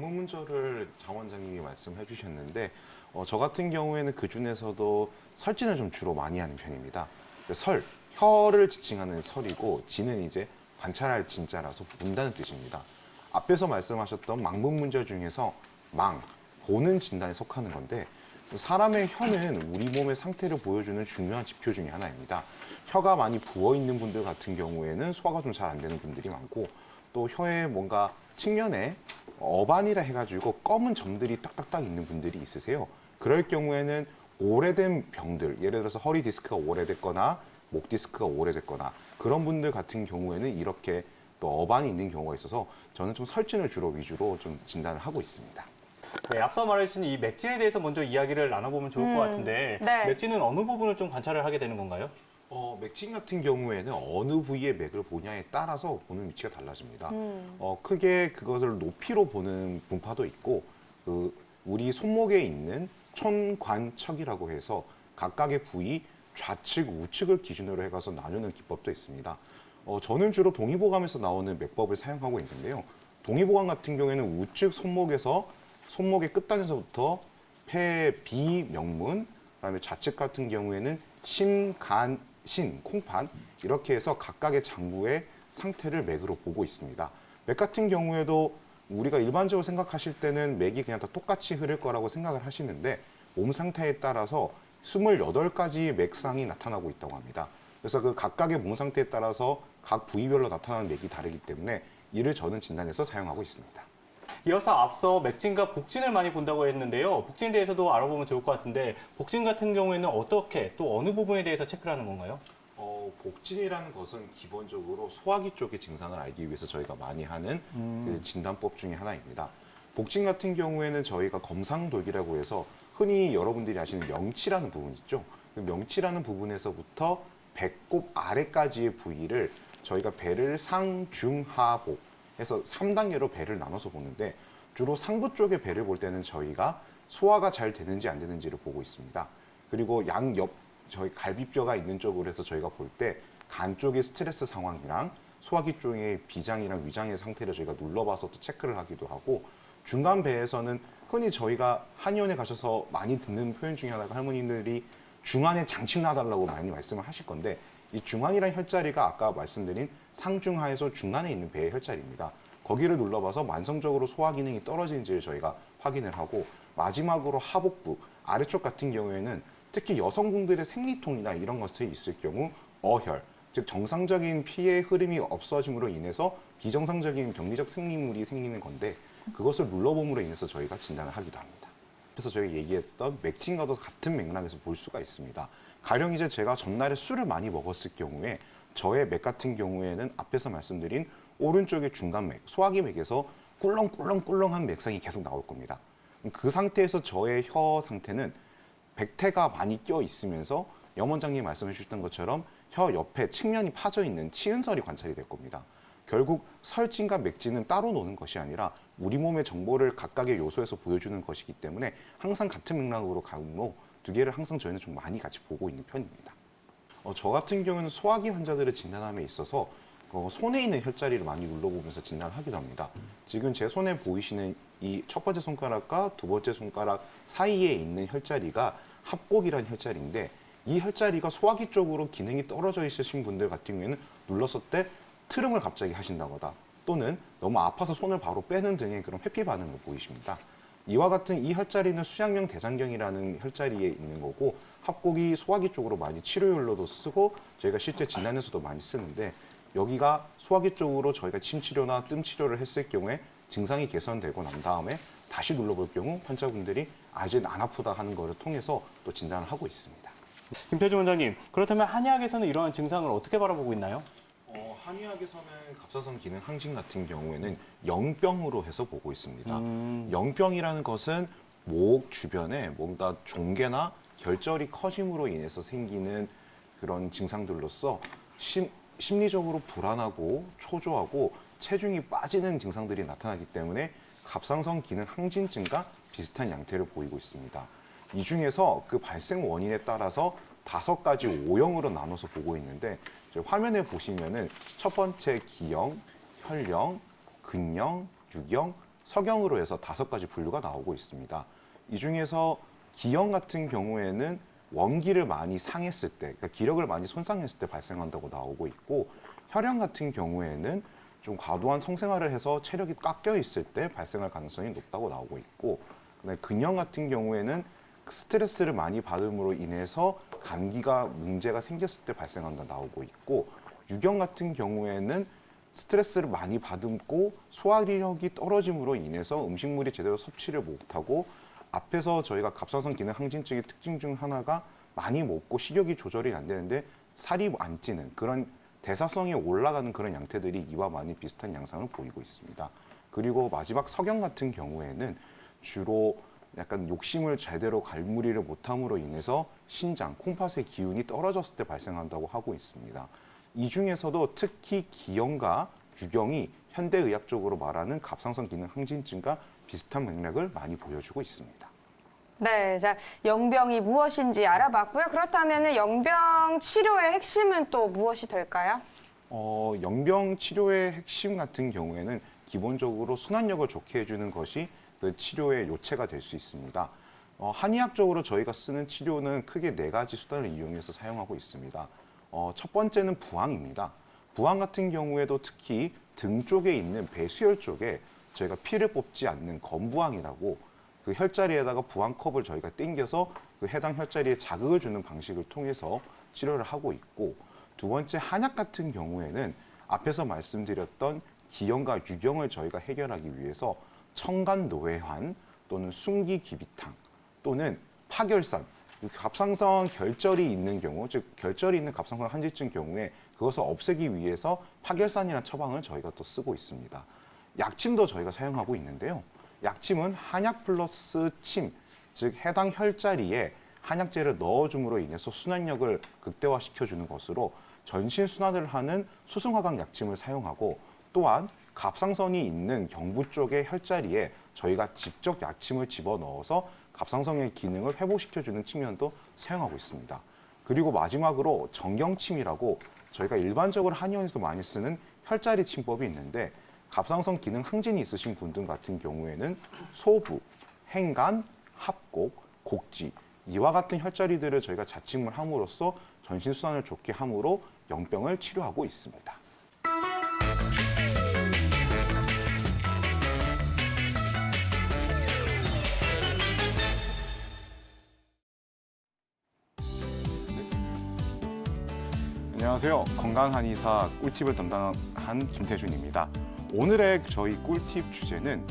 망문문저를 장 원장님이 말씀해 주셨는데 저 같은 경우에는 그 중에서도 설진을 좀 주로 많이 하는 편입니다. 혀를 지칭하는 설이고 진은 이제 관찰할 진자라서 본다는 뜻입니다. 앞에서 말씀하셨던 망문문저 중에서 보는 진단에 속하는 건데 사람의 혀는 우리 몸의 상태를 보여주는 중요한 지표 중에 하나입니다. 혀가 많이 부어 있는 분들 같은 경우에는 소화가 좀 잘 안 되는 분들이 많고 또 혀에 뭔가 측면에 어반이라 해가지고 검은 점들이 딱딱딱 있는 분들이 있으세요. 그럴 경우에는 오래된 병들, 예를 들어서 허리 디스크가 오래됐거나 목 디스크가 오래됐거나 그런 분들 같은 경우에는 이렇게 또 어반이 있는 경우가 있어서 저는 좀 설진을 주로 위주로 좀 진단을 하고 있습니다. 네, 앞서 말해주신 이 맥진에 대해서 먼저 이야기를 나눠보면 좋을 것 같은데 네. 맥진은 어느 부분을 좀 관찰을 하게 되는 건가요? 맥진 같은 경우에는 어느 부위의 맥을 보냐에 따라서 보는 위치가 달라집니다. 크게 그것을 높이로 보는 분파도 있고 우리 손목에 있는 촌관척이라고 해서 각각의 부위 좌측, 우측을 기준으로 해가서 나누는 기법도 있습니다. 저는 주로 동의보감에서 나오는 맥법을 사용하고 있는데요. 동의보감 같은 경우에는 우측 손목에서 손목의 끝단에서부터 폐, 비, 명문, 그다음에 좌측 같은 경우에는 심, 간, 신, 콩판 이렇게 해서 각각의 장부의 상태를 맥으로 보고 있습니다. 맥 같은 경우에도 우리가 일반적으로 생각하실 때는 맥이 그냥 다 똑같이 흐를 거라고 생각을 하시는데 몸 상태에 따라서 28가지의 맥상이 나타나고 있다고 합니다. 그래서 그 각각의 몸 상태에 따라서 각 부위별로 나타나는 맥이 다르기 때문에 이를 저는 진단해서 사용하고 있습니다. 이어서 앞서 맥진과 복진을 많이 본다고 했는데요. 복진에 대해서도 알아보면 좋을 것 같은데 복진 같은 경우에는 어떻게 또 어느 부분에 대해서 체크를 하는 건가요? 복진이라는 것은 기본적으로 소화기 쪽의 증상을 알기 위해서 저희가 많이 하는 그 진단법 중에 하나입니다. 복진 같은 경우에는 저희가 검상돌기라고 해서 흔히 여러분들이 아시는 명치라는 부분 있죠. 그 명치라는 부분에서부터 배꼽 아래까지의 부위를 저희가 배를 상, 중, 하, 복 해서 3단계로 배를 나눠서 보는데 주로 상부 쪽의 배를 볼 때는 저희가 소화가 잘 되는지 안 되는지를 보고 있습니다. 그리고 양옆 저희 갈비뼈가 있는 쪽으로 해서 저희가 볼 때 간 쪽의 스트레스 상황이랑 소화기 쪽의 비장이랑 위장의 상태를 저희가 눌러봐서 또 체크를 하기도 하고 중간 배에서는 흔히 저희가 한의원에 가셔서 많이 듣는 표현 중에 하나가 할머니들이 중안에 장침 놔달라고 많이 말씀을 하실 건데 이 중안이라는 혈자리가 아까 말씀드린 상중하에서 중안에 있는 배의 혈자리입니다. 거기를 눌러봐서 만성적으로 소화 기능이 떨어지는지를 저희가 확인을 하고 마지막으로 하복부 아래쪽 같은 경우에는 특히 여성분들의 생리통이나 이런 것들이 있을 경우 어혈, 즉 정상적인 피의 흐름이 없어짐으로 인해서 비정상적인 병리적 생리물이 생기는 건데 그것을 눌러봄으로 인해서 저희가 진단을 하기도 합니다. 그래서 저희가 얘기했던 맥진과도 같은 맥락에서 볼 수가 있습니다. 가령 이제 제가 전날에 술을 많이 먹었을 경우에 저의 맥 같은 경우에는 앞에서 말씀드린 오른쪽의 중간맥, 소화기 맥에서 꿀렁꿀렁꿀렁한 맥상이 계속 나올 겁니다. 그 상태에서 저의 혀 상태는 백태가 많이 껴 있으면서 염 원장님이 말씀해 주셨던 것처럼 혀 옆에 측면이 파져 있는 치은설이 관찰이 될 겁니다. 결국 설진과 맥진은 따로 노는 것이 아니라 우리 몸의 정보를 각각의 요소에서 보여주는 것이기 때문에 항상 같은 맥락으로 가고 두 개를 항상 저희는 좀 많이 같이 보고 있는 편입니다. 저 같은 경우는 소화기 환자들을 진단함에 있어서 손에 있는 혈자리를 많이 눌러보면서 진단을 하기도 합니다. 지금 제 손에 보이시는 이 첫 번째 손가락과 두 번째 손가락 사이에 있는 혈자리가 합곡이라는 혈자리인데 이 혈자리가 소화기 쪽으로 기능이 떨어져 있으신 분들 같은 경우에는 눌렀을 때 트름을 갑자기 하신다거나 또는 너무 아파서 손을 바로 빼는 등의 그런 회피 반응을 보이십니다. 이와 같은 이 혈자리는 수양명 대장경이라는 혈자리에 있는 거고 합곡이 소화기 쪽으로 많이 치료율로도 쓰고 저희가 실제 진단에서도 많이 쓰는데 여기가 소화기 쪽으로 저희가 침 치료나 뜸 치료를 했을 경우에 증상이 개선되고 난 다음에 다시 눌러볼 경우 환자분들이 이제 안 아프다 하는 것을 통해서 또 진단을 하고 있습니다. 김태준 원장님, 그렇다면 한의학에서는 이러한 증상을 어떻게 바라보고 있나요? 한의학에서는 갑상선 기능 항진 같은 경우에는 영병으로 해서 보고 있습니다. 영병이라는 것은 목 주변에 뭔가 종괴나 결절이 커짐으로 인해서 생기는 그런 증상들로서 심리적으로 불안하고 초조하고 체중이 빠지는 증상들이 나타나기 때문에 갑상선 기능 항진증과 비슷한 양태를 보이고 있습니다. 이 중에서 그 발생 원인에 따라서 5가지 O형으로 나눠서 보고 있는데 화면에 보시면은 첫 번째 기형, 혈형, 근형, 유형, 서경으로 해서 5가지 분류가 나오고 있습니다. 이 중에서 기형 같은 경우에는 원기를 많이 상했을 때, 그러니까 기력을 많이 손상했을 때 발생한다고 나오고 있고, 혈형 같은 경우에는 좀 과도한 성생활을 해서 체력이 깎여 있을 때 발생할 가능성이 높다고 나오고 있고, 그다음에 근형 같은 경우에는 스트레스를 많이 받음으로 인해서 감기가 문제가 생겼을 때 발생한다 나오고 있고, 유형 같은 경우에는 스트레스를 많이 받고 소화력이 떨어짐으로 인해서 음식물이 제대로 섭취를 못하고, 앞에서 저희가 갑상선 기능 항진증의 특징 중 하나가 많이 먹고 식욕이 조절이 안 되는데 살이 안 찌는 그런 대사성이 올라가는 그런 양태들이 이와 많이 비슷한 양상을 보이고 있습니다. 그리고 마지막 석형 같은 경우에는 주로 약간 욕심을 제대로 갈무리를 못함으로 인해서 신장, 콩팥의 기운이 떨어졌을 때 발생한다고 하고 있습니다. 이 중에서도 특히 기형과 유경이 현대의학적으로 말하는 갑상선 기능 항진증과 비슷한 맥락을 많이 보여주고 있습니다. 네, 자, 영병이 무엇인지 알아봤고요. 그렇다면 영병 치료의 핵심은 또 무엇이 될까요? 영병 치료의 핵심 같은 경우에는 기본적으로 순환력을 좋게 해주는 것이 그 치료의 요체가 될 수 있습니다. 한의학적으로 저희가 쓰는 치료는 크게 4가지 수단을 이용해서 사용하고 있습니다. 첫 번째는 부항입니다. 부항 같은 경우에도 특히 등 쪽에 있는 배수혈 쪽에 저희가 피를 뽑지 않는 건부항이라고 그 혈자리에다가 부항컵을 저희가 당겨서 그 해당 혈자리에 자극을 주는 방식을 통해서 치료를 하고 있고, 두 번째 한약 같은 경우에는 앞에서 말씀드렸던 기형과 유경을 저희가 해결하기 위해서 청간노회환 또는 순기귀비탕 또는 파결산, 갑상선 결절이 있는 경우, 즉 결절이 있는 갑상선 항진증 경우에 그것을 없애기 위해서 파결산이라는 처방을 저희가 또 쓰고 있습니다. 약침도 저희가 사용하고 있는데요. 약침은 한약 플러스 침, 즉 해당 혈자리에 한약재를 넣어줌으로 인해서 순환력을 극대화시켜주는 것으로 전신 순환을 하는 수승화강 약침을 사용하고, 또한 갑상선이 있는 경부 쪽의 혈자리에 저희가 직접 약침을 집어넣어서 갑상선의 기능을 회복시켜주는 측면도 사용하고 있습니다. 그리고 마지막으로 정경침이라고 저희가 일반적으로 한의원에서 많이 쓰는 혈자리 침법이 있는데, 갑상선 기능 항진이 있으신 분들 같은 경우에는 소부, 행간, 합곡, 곡지 이와 같은 혈자리들을 저희가 자침을 함으로써 전신순환을 좋게 함으로 영병을 치료하고 있습니다. 안녕하세요. 건강한의사 꿀팁을 담당한 김태준입니다. 오늘의 저희 꿀팁 주제는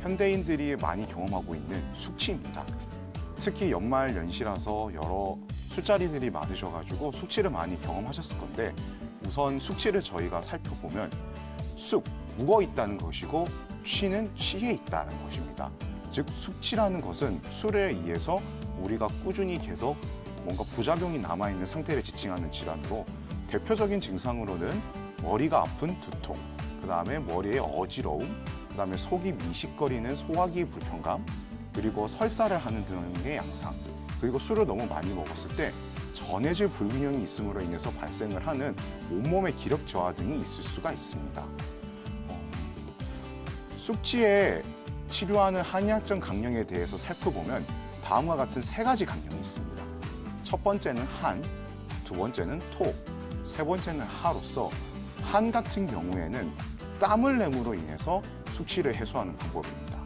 현대인들이 많이 경험하고 있는 숙취입니다. 특히 연말 연시라서 여러 술자리들이 많으셔가지고 숙취를 많이 경험하셨을 건데, 우선 숙취를 저희가 살펴보면 쑥, 묵어 있다는 것이고 취는 취해 있다는 것입니다. 즉 숙취라는 것은 술에 의해서 우리가 꾸준히 계속 뭔가 부작용이 남아있는 상태를 지칭하는 질환으로, 대표적인 증상으로는 머리가 아픈 두통, 그 다음에 머리에 어지러움, 그 다음에 속이 미식거리는 소화기 불편감, 그리고 설사를 하는 등의 양상, 그리고 술을 너무 많이 먹었을 때 전해질 불균형이 있음으로 인해서 발생을 하는 온몸의 기력 저하 등이 있을 수가 있습니다. 숙취에 치료하는 한의학적 강령에 대해서 살펴보면 다음과 같은 3가지 강령이 있습니다. 첫 번째는 한, 두 번째는 토, 세 번째는 하로서, 한 같은 경우에는 땀을 내므로 인해서 숙취를 해소하는 방법입니다.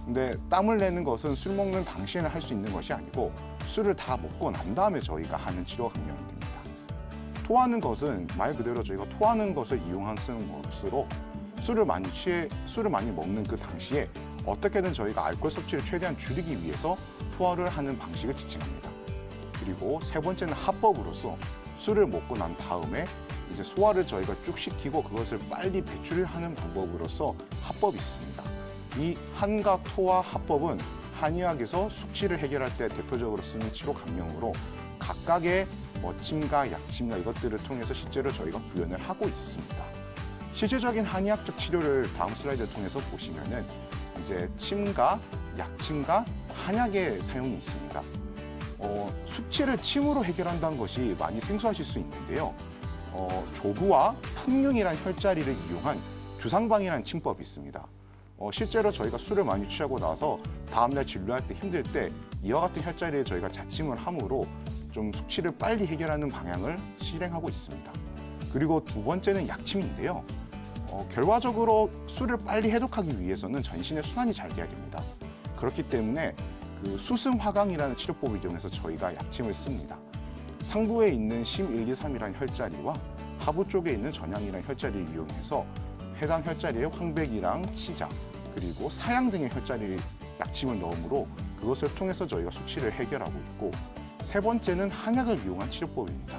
근데 땀을 내는 것은 술 먹는 당시에는 할 수 있는 것이 아니고 술을 다 먹고 난 다음에 저희가 하는 치료 강령이 됩니다. 토하는 것은 말 그대로 저희가 토하는 것을 이용하는 것으로 술을 많이 먹는 그 당시에 어떻게든 저희가 알코올 섭취를 최대한 줄이기 위해서 토하를 하는 방식을 지칭합니다. 그리고 세 번째는 합법으로서 술을 먹고 난 다음에 이제 소화를 저희가 쭉 시키고 그것을 빨리 배출을 하는 방법으로서 합법이 있습니다. 이 한과 토와 합법은 한의학에서 숙취를 해결할 때 대표적으로 쓰는 치료 강령으로 각각의 침과 약침과 이것들을 통해서 실제로 저희가 구현을 하고 있습니다. 실제적인 한의학적 치료를 다음 슬라이드를 통해서 보시면은 이제 침과 약침과 한약의 사용이 있습니다. 숙취를 침으로 해결한다는 것이 많이 생소하실 수 있는데요. 조구와 풍륜이란 혈자리를 이용한 주상방이라는 침법이 있습니다. 실제로 저희가 술을 많이 취하고 나서 다음날 진료할 때 힘들 때 이와 같은 혈자리에 저희가 자침을 함으로 좀 숙취를 빨리 해결하는 방향을 실행하고 있습니다. 그리고 두 번째는 약침인데요. 결과적으로 술을 빨리 해독하기 위해서는 전신의 순환이 잘 돼야 됩니다. 그렇기 때문에 그 수승화강이라는 치료법을 이용해서 저희가 약침을 씁니다. 상부에 있는 심 1, 2, 3이라는 혈자리와 하부 쪽에 있는 전양이라는 혈자리를 이용해서 해당 혈자리에 황백이랑 치자 그리고 사양 등의 혈자리 약침을 넣으므로 그것을 통해서 저희가 숙취를 해결하고 있고, 세 번째는 한약을 이용한 치료법입니다.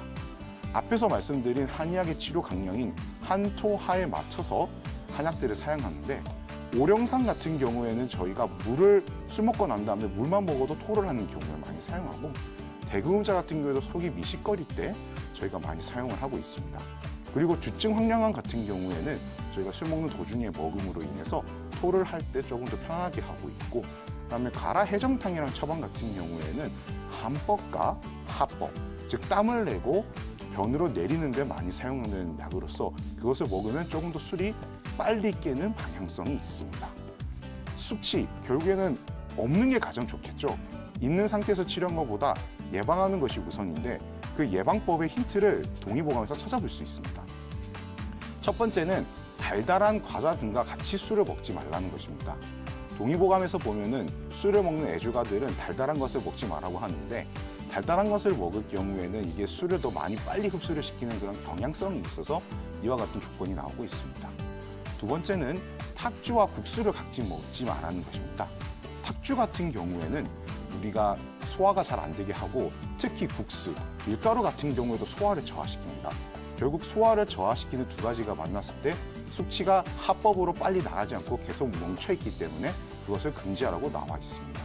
앞에서 말씀드린 한의학의 치료 강령인 한토하에 맞춰서 한약들을 사용하는데, 오령산 같은 경우에는 저희가 물을 술 먹고 난 다음에 물만 먹어도 토를 하는 경우를 많이 사용하고, 대금음자 같은 경우에도 속이 미식거릴 때 저희가 많이 사용을 하고 있습니다. 그리고 주증 황량암 같은 경우에는 저희가 술 먹는 도중에 먹음으로 인해서 토를 할 때 조금 더 편하게 하고 있고, 그다음에 가라 해정탕이라는 처방 같은 경우에는 한법과 하법, 즉 땀을 내고 변으로 내리는 데 많이 사용하는 약으로서 그것을 먹으면 조금 더 술이 빨리 깨는 방향성이 있습니다. 숙취, 결국에는 없는 게 가장 좋겠죠. 있는 상태에서 치료한 것보다 예방하는 것이 우선인데, 그 예방법의 힌트를 동의보감에서 찾아볼 수 있습니다. 첫 번째는 달달한 과자 등과 같이 술을 먹지 말라는 것입니다. 동의보감에서 보면은 술을 먹는 애주가들은 달달한 것을 먹지 말라고 하는데, 달달한 것을 먹을 경우에는 이게 술을 더 많이 빨리 흡수를 시키는 그런 경향성이 있어서 이와 같은 조건이 나오고 있습니다. 두 번째는 탁주와 국수를 같이 먹지 말라는 것입니다. 탁주 같은 경우에는 우리가 소화가 잘 안 되게 하고, 특히 국수, 밀가루 같은 경우에도 소화를 저하시킵니다. 결국 소화를 저하시키는 두 가지가 만났을 때 숙취가 합법으로 빨리 나가지 않고 계속 멈춰있기 때문에 그것을 금지하라고 나와 있습니다.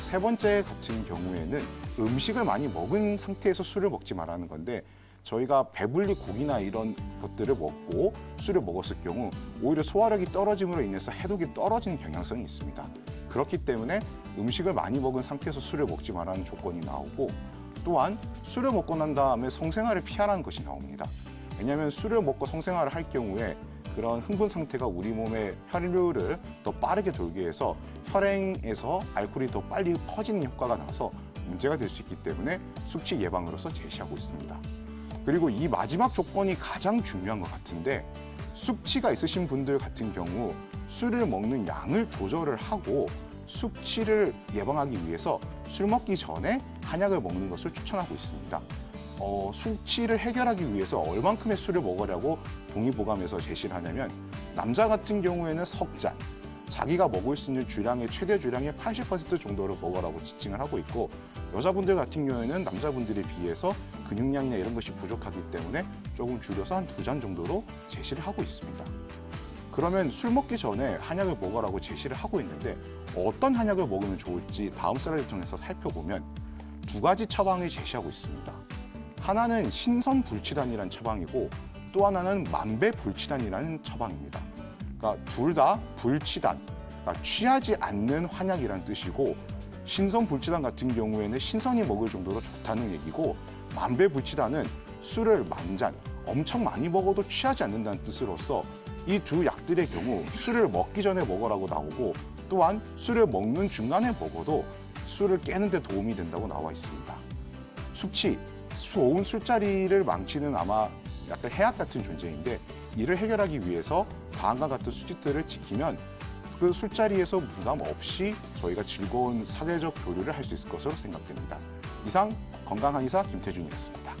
세 번째 같은 경우에는 음식을 많이 먹은 상태에서 술을 먹지 말라는 건데, 저희가 배불리 고기나 이런 것들을 먹고 술을 먹었을 경우 오히려 소화력이 떨어짐으로 인해서 해독이 떨어지는 경향성이 있습니다. 그렇기 때문에 음식을 많이 먹은 상태에서 술을 먹지 말라는 조건이 나오고, 또한 술을 먹고 난 다음에 성생활을 피하라는 것이 나옵니다. 왜냐하면 술을 먹고 성생활을 할 경우에 그런 흥분 상태가 우리 몸의 혈류를 더 빠르게 돌게 해서 혈행에서 알코올이 더 빨리 퍼지는 효과가 나서 문제가 될 수 있기 때문에 숙취 예방으로서 제시하고 있습니다. 그리고 이 마지막 조건이 가장 중요한 것 같은데, 숙취가 있으신 분들 같은 경우 술을 먹는 양을 조절을 하고 숙취를 예방하기 위해서 술 먹기 전에 한약을 먹는 것을 추천하고 있습니다. 숙취를 해결하기 위해서 얼만큼의 술을 먹으라고 동의보감에서 제시를 하냐면, 남자 같은 경우에는 석 잔, 자기가 먹을 수 있는 주량의 최대 주량의 80% 정도를 먹으라고 지칭을 하고 있고, 여자분들 같은 경우에는 남자분들에 비해서 근육량이나 이런 것이 부족하기 때문에 조금 줄여서 한 2잔 정도로 제시를 하고 있습니다. 그러면 술 먹기 전에 한약을 먹으라고 제시를 하고 있는데, 어떤 한약을 먹으면 좋을지 다음 슬라이드 통해서 살펴보면 두 가지 처방을 제시하고 있습니다. 하나는 신선불치단이라는 처방이고, 또 하나는 만배불치단이라는 처방입니다. 그러니까 둘 다 불치단, 그러니까 취하지 않는 한약이라는 뜻이고, 신선불치단 같은 경우에는 신선히 먹을 정도로 좋다는 얘기고, 만배불치단은 술을 만잔, 엄청 많이 먹어도 취하지 않는다는 뜻으로서 이 두 약들의 경우 술을 먹기 전에 먹으라고 나오고, 또한 술을 먹는 중간에 먹어도 술을 깨는 데 도움이 된다고 나와 있습니다. 숙취, 좋은 술자리를 망치는 아마 약간 해악 같은 존재인데, 이를 해결하기 위해서 다음과 같은 수칙들을 지키면 그 술자리에서 부담 없이 저희가 즐거운 사회적 교류를 할 수 있을 것으로 생각됩니다. 이상 건강한의사 김태준이었습니다.